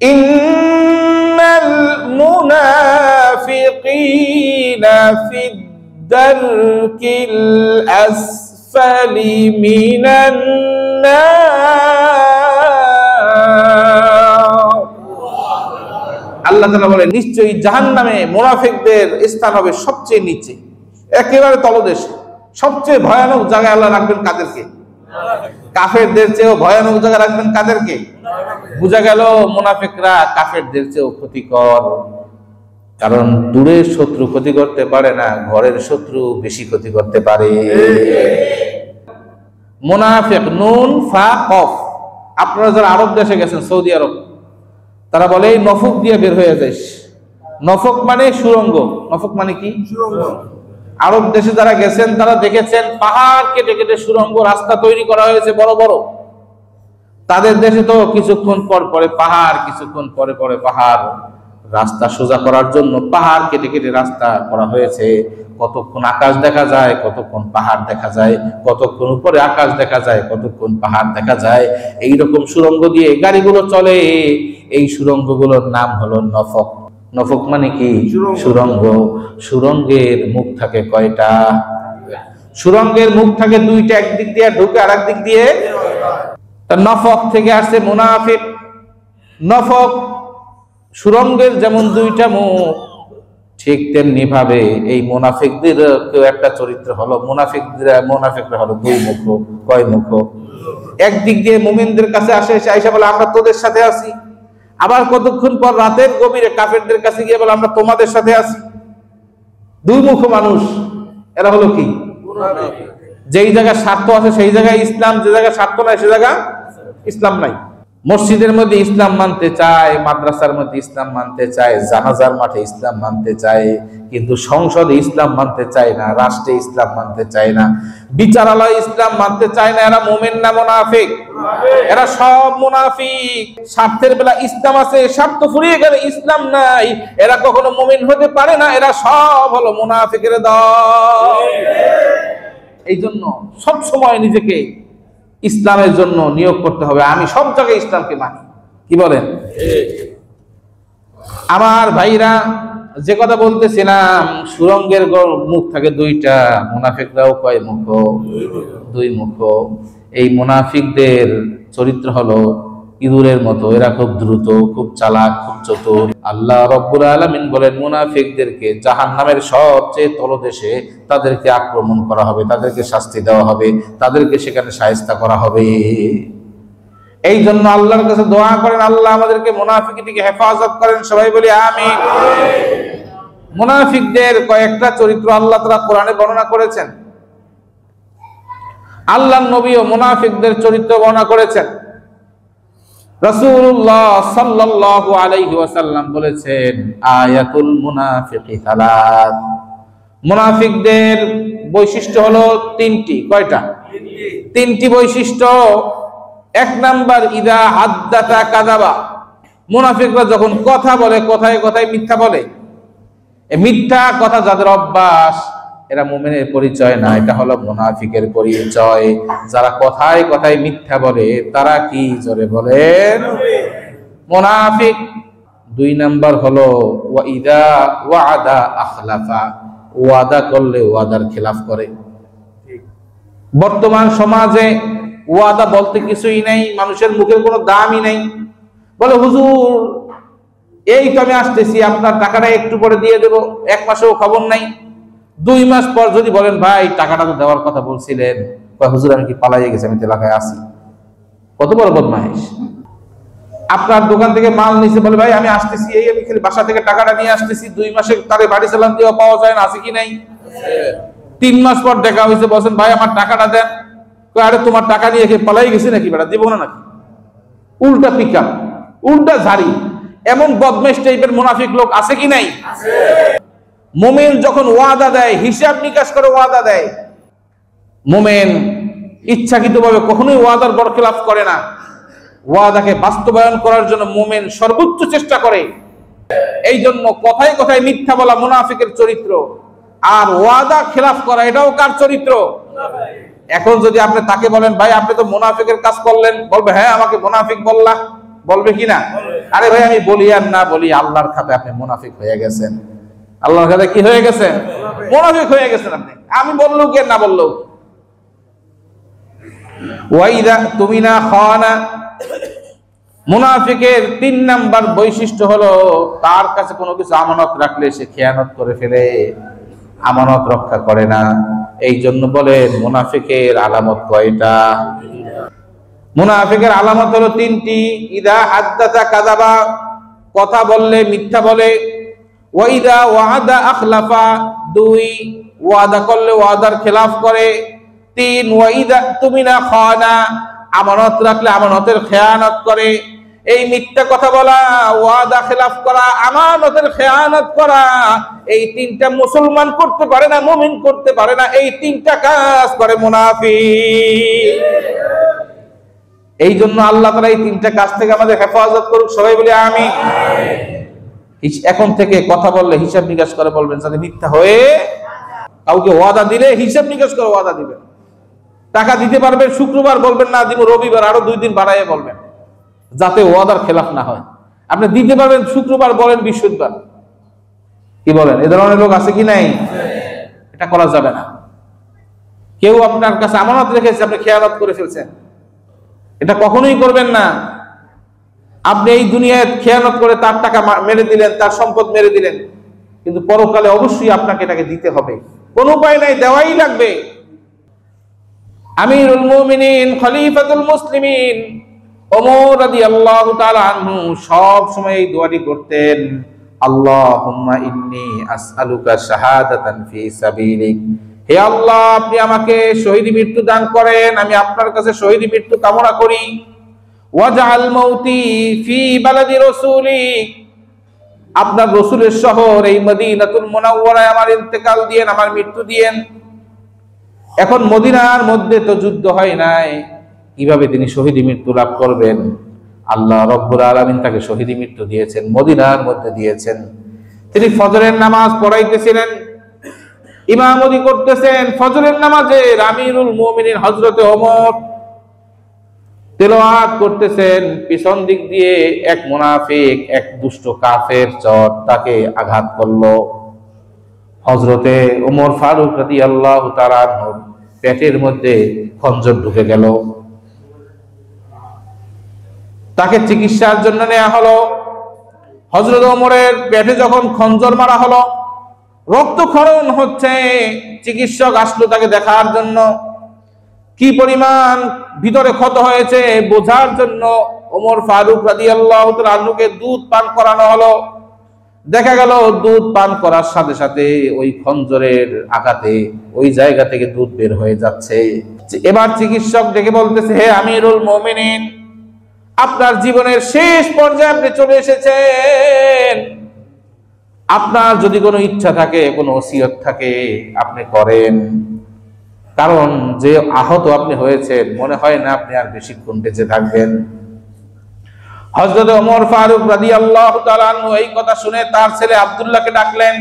ইন্নাল মুনাফিকিনা ফিদ দারকিল আসফালি মিনান নার। আল্লাহ তাআলা বলেন নিশ্চয়ই জাহান্নামে মুনাফিকদের স্থান হবে সবচেয়ে নিচে, একেবারে তলদেশে। সবচেয়ে ভয়ানক জায়গায় আল্লাহ রাখবেন কাদেরকে? কাফেরদের চেয়েও ভয়ানক জায়গা রাখবেন কাদেরকে? বুঝা গেল মুনাফিকরা কাফেরদের চেয়েও ক্ষতিকর। কারণ দূরের শত্রু ক্ষতি করতে পারে না, ঘরের শত্রু বেশি ক্ষতি করতে পারে। মুনাফিক, নুন ফা কফ। আপনারা যারা আরব দেশে গেছেন, সৌদি আরব, তারা বলে এই নফক দিয়ে বের হয়ে যাইস। নফক মানে সুরঙ্গ। নফক মানে কি? সুরঙ্গ। আরব দেশে যারা গেছেন তারা দেখেছেন পাহাড় কেটে কেটে সুরঙ্গ রাস্তা তৈরি করা হয়েছে বড় বড়। তাদের দেশে তো কিছুক্ষণ পর পরে পাহাড়, কিছুক্ষণ পরে পরে পাহাড়। রাস্তা সোজা করার জন্য পাহাড় কেটে কেটে রাস্তা করা হয়েছে। কতক্ষণ আকাশ দেখা যায়, কতক্ষণ পাহাড় দেখা যায়, কতক্ষণ উপরে আকাশ দেখা যায়, কতক্ষণ পাহাড় দেখা যায়। এইরকম সুরঙ্গ দিয়ে গাড়িগুলো চলে। এই সুরঙ্গগুলোর নাম হলো নফক। নফক মানে কি? সুরঙ্গ। সুরঙ্গের মুখ থাকে কয়টা? সুরঙ্গের মুখ থাকে দুইটা, একদিক দিয়ে ঢুকে আর একদিক দিয়ে। নফক থেকে আসছে মুনাফিক। নফক, সুরঙ্গের যেমন দুইটা মুখ, ঠিক তেমনি ভাবে এই মুনাফিকদের কেউ একটা চরিত্র হলো। মুনাফিকরা হলো দুই মুখ। কয় মুখ? একদিক দিয়ে মুমিনদের কাছে আসে, এসে আইসা বলে আমরা তোদের সাথে আছি। আবার কতক্ষণ পর রাতের গভীরে কাফেরদের কাছে গিয়ে বলে আমরা তোমাদের সাথে আছি। দুই মুখ মানুষ। এরা হলো কি? যেই জায়গায় স্বার্থ আছে সেই জায়গায় ইসলাম, যে জায়গায় স্বার্থ নাই সে জায়গায় ইসলাম নাই। মসজিদের মধ্যে ইসলাম মানতে চায়, মাদ্রাসার মধ্যে ইসলাম মানতে চায়, জানাজার মাঠে ইসলাম মানতে চায়, কিন্তু সংসদে ইসলাম মানতে চায় না, রাষ্ট্রে ইসলাম মানতে চায় না, বিচারালয়ে ইসলাম মানতে চায় না। এরা মুমিন না মুনাফিক? এরা সব মুনাফিক। স্বার্থের বেলা ইসলাম আছে, স্বার্থ ফুরিয়ে গেলে ইসলাম নাই। এরা কখনো মুমিন হতে পারে না। এরা সব হলো মুনাফিকের দল। এই জন্য সব সময় নিজেকে ইসলামের জন্য নিয়োগ করতে হবে। আমি সব জায়গায় ইসলামকে মানি। কি বলেন? আমার ভাইরা, যে কথা বলতেছিলাম, সুরঙ্গের মুখ থাকে দুইটা। মুনাফিকরাও কয় মুখ? দুই মুখ। এই মুনাফিকদের চরিত্র হলো ইঁদুরের মতো। এরা খুব দ্রুত, খুব চালাক, খুব চতুর। আল্লাহ রাব্বুল আলামিন বলেন মুনাফিকদেরকে জাহান্নামের সবচেয়ে তলদেশে তাদেরকে আক্রমণ করা হবে, তাদেরকে শাস্তি দেওয়া হবে, তাদেরকে সেখানে শায়েস্তা করা হবে। এই জন্য আল্লাহর কাছে দোয়া করেন, আল্লাহ আমাদেরকে মুনাফিকি থেকে হেফাজত করেন। সবাই বলি আমিন। মুনাফিকদের কয়েকটা চরিত্র আল্লাহ তাআলা কোরআনে বর্ণনা করেছেন। আল্লাহর নবীও মুনাফিকদের চরিত্র বর্ণনা করেছেন। রাসূলুল্লাহ সাল্লাল্লাহু আলাইহি ওয়াসাল্লাম বলেছেন আয়াতুল মুনাফিকি সালাত। মুনাফিকদের বৈশিষ্ট্য হলো তিনটি। কয়টা? তিনটি বৈশিষ্ট্য। এক নাম্বার, ইদা হাদ্দাতা কাযাবা। মুনাফিকরা যখন কথা বলে, কথায় কথায় মিথ্যা বলে। এই মিথ্যা কথা যাদের অভ্যাস, এরা মুমিনের পরিচয় না, এটা হলো মুনাফিকের পরিচয়। যারা কথায় কথায় মিথ্যা বলে তারা কি? জোরে বলেন, মুনাফিক। দুই নাম্বার হলো ওয়াইদা ওয়াদা আখলাফা। ওয়াদা করলে ওয়াদার খেলাফ করে। বর্তমান সমাজে ওয়াদা বলতে কিছুই নাই, মানুষের মুখের কোনো দামই নাই। বলে হুজুর এই তো আমি আসতেছি, আপনার টাকাটা একটু পরে দিয়ে দেবো। এক মাসেও খবর নাই। 2 মাস পর যদি বলেন ভাই টাকাটা তো দেওয়ার কথা বলছিলেন, হুজুর আমি কি পালাইয়ে গেছি, আমি তো এলাকায় আসি। কত বড় বদমাইশ। আপনার দোকান থেকে মাল নিছে, বলে ভাই আমি আসতেছি, এই আমি খালি বাসা থেকে টাকাটা নিয়ে আসতেছি। 2 মাসে তারে বাড়ি চালান দিয়ে পাওয়া যায় না, আছে কি নাই? 3 মাস পর দেখা হয়েছে, বলছেন ভাই আমার টাকাটা দেন। আরে তোমার টাকা নিয়ে পালাই গেছি নাকি, বেটা দিব না নাকি? উল্টা পিকআপ, উল্টা ঝাড়ি। এমন বদমাইশ টাইপের মুনাফিক লোক আছে কি নাই? মুমিন যখন ওয়াদা দেয়, হিসাব নিকাশ করে ওয়াদা দেয়। মুমিন ইচ্ছাকৃতভাবে কখনোই ওয়াদার বরখেলাফ করে না। ওয়াদাকে বাস্তবায়ন করার জন্য মুমিন সর্বোচ্চ চেষ্টা করে। এই জন্য কথায় কথায় মিথ্যা বলা মুনাফিকের চরিত্র, আর ওয়াদা খেলাফ করা এটাও কার চরিত্র? এখন যদি আপনি তাকে বলেন ভাই আপনি তো মুনাফিকের কাজ করলেন, বলবে হ্যাঁ আমাকে মুনাফিক বললা, বলবে কি না? আরে ভাই আমি বলি আর না বলি, আল্লাহর খাতায় আপনি মুনাফিক হয়ে গেছেন। আল্লাহর খাতায় কি হয়ে গেছেন? মুনাফিক হয়ে গেছেন আপনি। আমি বললেও কি না বললেও। ওয়াইদা তুমিনা খানা, মুনাফিকের 3 নাম্বার বৈশিষ্ট্য হলো তার কাছে কোনো কিছু আমানত রাখলে সে খেয়ানত করে ফেলে, আমানত রক্ষা করে না। এই জন্য বলেন মুনাফিকের আলামত কয়টা? মুনাফিকের আলামত হলো 3টি। ইদা হাদ্দাসা কাযাবা, কথা বললে মিথ্যা বলে। ওয়াইদা ওয়াদা আখলাফা, 2 ওয়াদা করলে ওয়াদার খেলাফ করে। 3 ওয়াইদা তুমিনা খানা, আমানত রাখলে আমানতের খেয়ানত করে। এই মিথ্যা কথা বলা, ওয়াদা খেলাফ করা, আমানতের খেয়ানত করা, এই 3টা মুসলমান করতে পারে না, মুমিন করতে পারে না। এই 3টা কাজ করে মুনাফিক। এই জন্য আল্লাহ তাআলা এই 3টা কাজ থেকে আমাদের হেফাজত করুক। সবাই বলি আমিন। এখন থেকে কথা বললে হিসাব নিকাশ করে বলবেন, যাতে মিথ্যা হয়ে কাউকে ওয়াদা দিলে হিসাব নিকাশ করে ওয়াদা দিবেন। টাকা দিতে পারবেন শুক্রবার, বলবেন না দিব রবিবার, আরো 2 দিন বাড়াইয়ে বলবেন, যাতে ওয়াদার খেলাফ না হয়। আপনি দিতে পারবেন শুক্রবার, বলেন বৃহস্পতিবার। কি বলেন? এ ধরনের লোক আছে কি নাই? এটা করা যাবে না। কেউ আপনার কাছে আমানত রেখেছে, আপনি খেয়ানত করে ফেলছেন, এটা কখনোই করবেন না। আপনি এই দুনিয়ায় খেয়ানত করে তার টাকা মেরে দিলেন, তার সম্পদ মেরে দিলেন, কিন্তু পরকালে অবশ্যই আপনাকে এটাকে দিতে হবে, কোনো উপায় নাই, দেওয়াই লাগবে। আমিরুল মুমিনিন খলিফাতুল মুসলিমিন ওমর রাদিয়াল্লাহু তাআলা আনহু সব সময় এই দোয়াটি করতেন, আল্লাহুম্মা ইন্নী আসআলুকা শাহাদাতান ফি সাবিলিক। হে আল্লাহ, আপনি আমাকে শহীদি মৃত্যু দান করেন, আমি আপনার কাছে শহীদি মৃত্যু কামনা করি। ওয়াজআল মাউতি ফি বালাদি রাসূলিক, আপনার রাসূলের শহর এই মদিনাতুল মুনাওয়ারায় আমার ইন্তেকাল দিয়েন, আমার মৃত্যু দিয়েন। এখন মদিনার মধ্যে তো যুদ্ধ হয় নাই, কিভাবে তিনি শহীদি মৃত্যু লাভ করবেন? আল্লাহ রাব্বুল আলামিন তাকে শহীদি মৃত্যু দিয়েছেন, মদিনার মধ্যে দিয়েছেন। তিনি ফজরের নামাজ পড়াইতেছিলেন, ইমামতি করতেছেন ফজরের নামাজে। আমিরুল মুমিনিন হযরতে ওমর তেলাওয়াত করতেছেন, পিছন দিক দিয়ে এক মুনাফিক, এক দুষ্ট কাফের চর তাকে আঘাত করলো। হযরতে ওমর ফারুক রাদিয়াল্লাহু তাআলা আনহু পেটের মধ্যে খঞ্জর ঢুকে গেল, তাকে চিকিৎসার জন্য নেওয়া হলো। হযরত ওমরের পেটে যখন খঞ্জর মারা হলো, রক্তক্ষরণ হচ্ছে, চিকিৎসক আসলো তাকে দেখার জন্য, কি পরিমাণ ভিতরে ক্ষত হয়েছে বোঝার জন্য ওমর ফারুক রাদিয়াল্লাহু তাআলা আনহুকে দুধ পান করানো হলো। দেখা গেল দুধ পান করার সাথে সাথে ওই খঞ্জরের আঘাতে ওই জায়গা থেকে দুধ বের হয়ে যাচ্ছে। এবার চিকিৎসক ডেকে বলতেছে, হে আমিরুল মুমিনিন, আপনার জীবনের শেষ পর্যায়ে আপনি চলে এসেছেন, আপনার যদি কোনো ইচ্ছা থাকে, কোনো ওসিয়ত থাকে, আপনি করেন। কারণ যে আহত আপনি হয়েছেন, মনে হয় না আপনি আর বেশিক্ষণ বেঁচে থাকবেন। হযরত ওমর ফারুক রাদিয়াল্লাহু তাআলা আনহু এই কথা শুনে তার ছেলে আব্দুল্লাহকে ডাকলেন,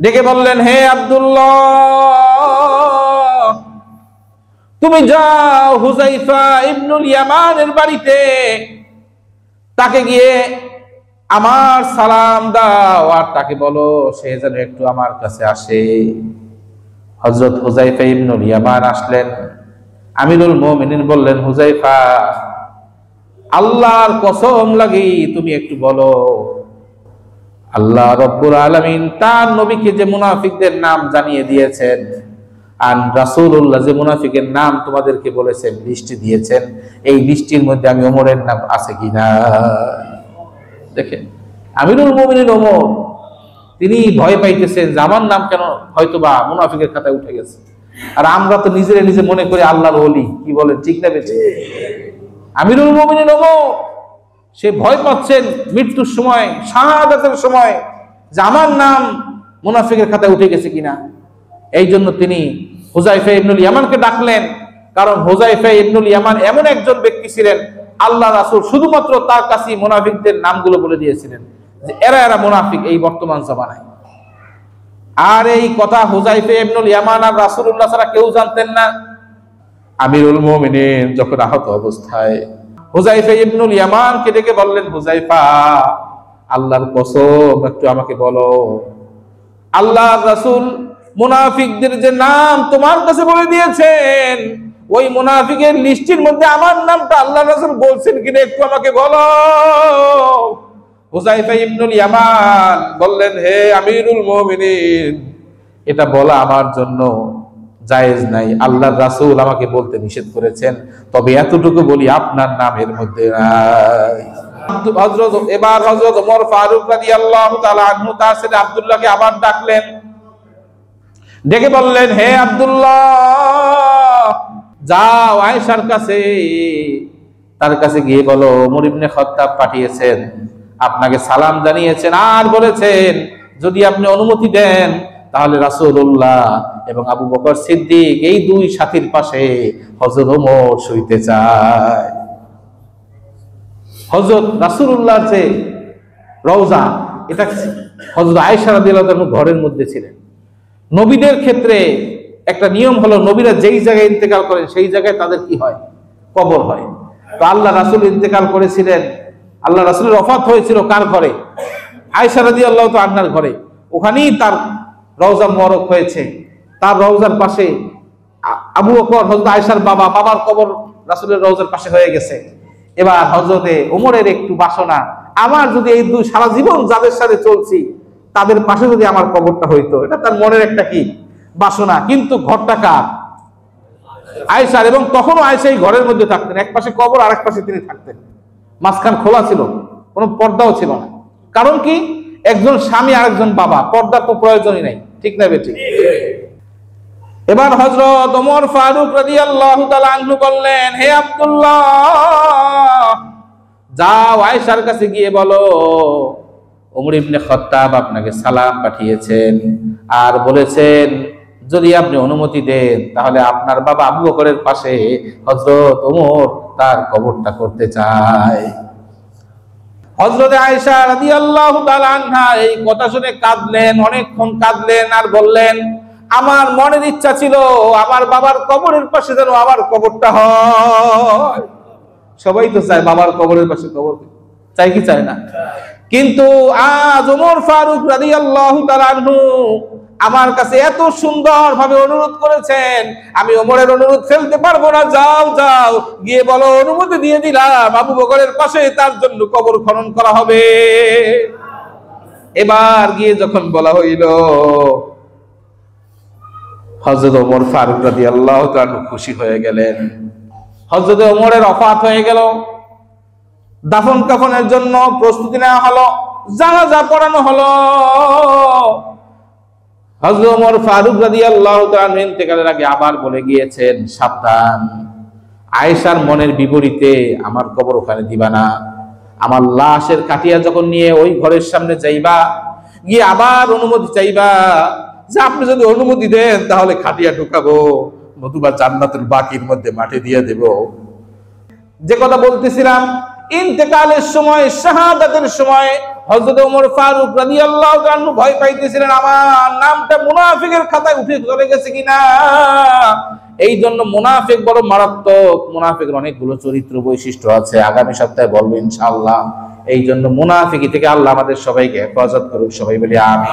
ডেকে বললেন, হে আব্দুল্লাহ, তুমি যাও হুযায়ফা ইবনুল ইয়ামানের বাড়িতে, তাকে গিয়ে আমার সালাম দাও, আর তাকে বলো সে যেন একটু আমার কাছে আসে। হযরত হুযায়ফা ইবনুল ইয়ামান আসলেন। আমিরুল মুমিনিন বললেন, হুযায়ফা, আল্লাহর কসম লাগি তুমি একটু বলো, আল্লাহ রাব্বুল আলামিন তার নবীকে যে মুনাফিকদের নাম জানিয়ে দিয়েছেন, আর রাসূলুল্লাহ যে মুনাফিকের নাম তোমাদেরকে বলেছেন, লিস্ট দিয়েছেন, এই লিস্টের মধ্যে আমি ওমরের নাম আছে কিনা? দেখেন আমিরুল মুমিনিন ওমর, তিনি ভয় পাইতেছেন যে আমার নাম কেন হয়তোবা মুনাফিকের খাতায় উঠে গেছে। আর আমরা তো নিজেরা নিজে মনে করি আল্লাহর ওলি, কি বলেন, ঠিক না বেঁচে? আমিরুল মুমিনিন ওমর সে ভয় পাচ্ছেন মৃত্যুর সময়, শাহাদাতের সময়, যে আমার নাম মুনাফিকের খাতায় উঠে গেছে কিনা। এই জন্য তিনি হুযায়ফা ইবনুল ইয়ামানকে ডাকলেন, কারণ হুযায়ফা ইবনুল ইয়ামান এমন একজন ব্যক্তি ছিলেন, আল্লাহ রাসূল শুধুমাত্র তার কাছে মুনাফিকদের নামগুলো বলে দিয়েছিলেন যে এরা এরা মুনাফিক এই বর্তমান জামানায়। আর এই কথা হুযায়ফা ইবনুল ইয়ামান আর রাসূলুল্লাহ ছাড়া কেউ জানতেন না। আমিরুল মুমিনিন যখন আহত অবস্থায় হুযায়ফা ইবনুল ইয়ামানকে ডেকে বললেন, হুযায়ফা, আল্লাহর কসম একটু আমাকে বলো, আল্লাহর রাসূল মুনাফিকদের যে নাম তোমার কাছে বলে দিয়েছেন, ওই মুনাফিকের লিস্টের মধ্যে আমার নামটা আল্লাহর রাসূল বলছেন কিনা একটু আমাকে বলো। হুযায়ফা ইবনুল ইয়ামান বললেন, হে আমিরুল মুমিনিন, এটা বলা আমার জন্য জায়েজ নাই, আল্লাহর রাসূল আমাকে বলতে নিষেধ করেছেন, তবে এতটুকু বলি আপনার নামের মধ্যে নাই। এবার হযরত ওমর ফারুক রাদিয়াল্লাহু তাআলা আনহু তার ছেলে আব্দুল্লাহকে আবার ডাকলেন, ডেকে বললেন, হে আব্দুল্লাহ, যাও আয়েশার কাছে, তার কাছে গিয়ে বলো ওমর ইবনে খাত্তাব পাঠিয়েছেন, আপনাকে সালাম জানিয়েছেন, আর বলেছেন যদি আপনি অনুমতি দেন তাহলে রাসূলুল্লাহ এবং আবু বকর সিদ্দিক এই দুই সাথীর পাশে হযরত ওমর শুইতে চায়। হযরত রাসূলুল্লাহর যে রওজা, এটা হযরত আয়েশা রাদিয়াল্লাহু তাআলা ঘরের মধ্যে ছিলেন। নবীদের ক্ষেত্রে একটা নিয়ম হলো, নবীরা যেই জায়গায় ইন্তেকাল করেন সেই জায়গায় তাদের কি হয়, কবর হয়। তো আল্লাহ রাসূল ইন্তেকাল করেছিলেন, আল্লাহ রাসূলের ওফাত হয়েছিল কার ঘরে? আয়েশা রাদিয়াল্লাহু তাআলা আনহার ঘরে। ওখানেই তার রওজা মুবারক হয়েছে। তার রওজার পাশে আবু বকর, হযরত আয়েশার বাবার কবর রাসূলের রওজার পাশে হয়ে গেছে। এবার হযরতে ওমরের একটু বাসনা, আমার যদি এই দুই সারা জীবন যাদের সাথে চলছি তাদের পাশে যদি আমার কবরটা হইতো, এটা তার মনের একটা কি বাসনা। কিন্তু ঘরটা কার? আয়েশার। এবং তখনও আয়েশা এই ঘরের মধ্যে থাকতেন, এক পাশে কবর আর এক পাশে তিনি থাকতেন, মাঝখান খোলা ছিল, কোনো পর্দাও ছিল না। কারণ কি, একজন স্বামী আর একজন বাবা, পর্দার তো প্রয়োজনই নাই, ঠিক না বেঠিক? এবার হযরত ওমর ফারুক রাদিয়াল্লাহু তাআলা আনহু বললেন, হে আব্দুল্লাহ, যাও আয়েশার কাছে গিয়ে বলো ওমর ইবনে খাত্তাব আপনাকে সালাম পাঠিয়েছেন আর বলেছেন যদি আপনি অনুমতি দেন তাহলে আপনার বাবা আবু বকরের পাশে হযরত ওমর তার কবরটা করতে চায়। হযরত আয়েশা রাদিয়াল্লাহু তাআলা আনহা এই কথা শুনে কাঁদলেন, অনেকক্ষণ কাঁদলেন আর বললেন, আমার মনের ইচ্ছা ছিল আমার বাবার কবরের পাশে যেন আমার কবরটা হয়। সবাই তো চায় বাবার কবরের পাশে কবর, চাই কি চায় না? কিন্তু আজ ওমর ফারুক রাদিয়াল্লাহু তাআলা আনহু আমার কাছে এত সুন্দর ভাবে অনুরোধ করেছেন, আমি ওমরের অনুরোধ ফেলতে পারবো না। যাও যাও গিয়ে বলো অনুমতি দিয়ে দিলাম আবু বকরের পাশে তার জন্য কবর খনন করা হবে। এবার গিয়ে যখন বলা হইল, হযরত ওমর ফারুক রাদিয়াল্লাহু তাআলা খুশি হয়ে গেলেন। হযরত ওমরের ওফাত হয়ে গেল, দাফন কাফনের জন্য প্রস্তুতি নেওয়া হলো, জানাজা পড়ানো হলো। হযরত ওমর ফারুক রাদিয়াল্লাহু তাআলা ইন্তেকালের আগে আবার বলে গিয়েছেন, সাবধান, আয়েশার মনের বিপরীতে আমার কবর ওখানে দিবা না। আমার লাশের কাটিয়া যখন নিয়ে ওই ঘরের সামনে যাইবা, গিয়ে আবার অনুমতি চাইবা যে আপনি যদি অনুমতি দেন তাহলে খাটিয়া ঢুকাবো, নতুবা জান্নাতুল বাকির মধ্যে মাটি দিয়ে দেব। যে কথা বলতেছিলাম, ইন্তেকালের সময়, শাহাদাতের সময় হযরত ওমর ফারুক রাদিয়াল্লাহু তাআলা ভয় পাইতেছিলেন আমার নামটা মুনাফিকের খাতায় উঠে চলে গেছে কিনা। এই জন্য মুনাফিক বড় মারাত্মক, মুনাফিকের অনেকগুলো চরিত্র বৈশিষ্ট্য আছে, আগামী সপ্তাহে বলবো ইনশাআল্লাহ। এই জন্য মুনাফিকি থেকে আল্লাহ আমাদের সবাইকে হেফাজত করুক, সবাই বলি আমিন।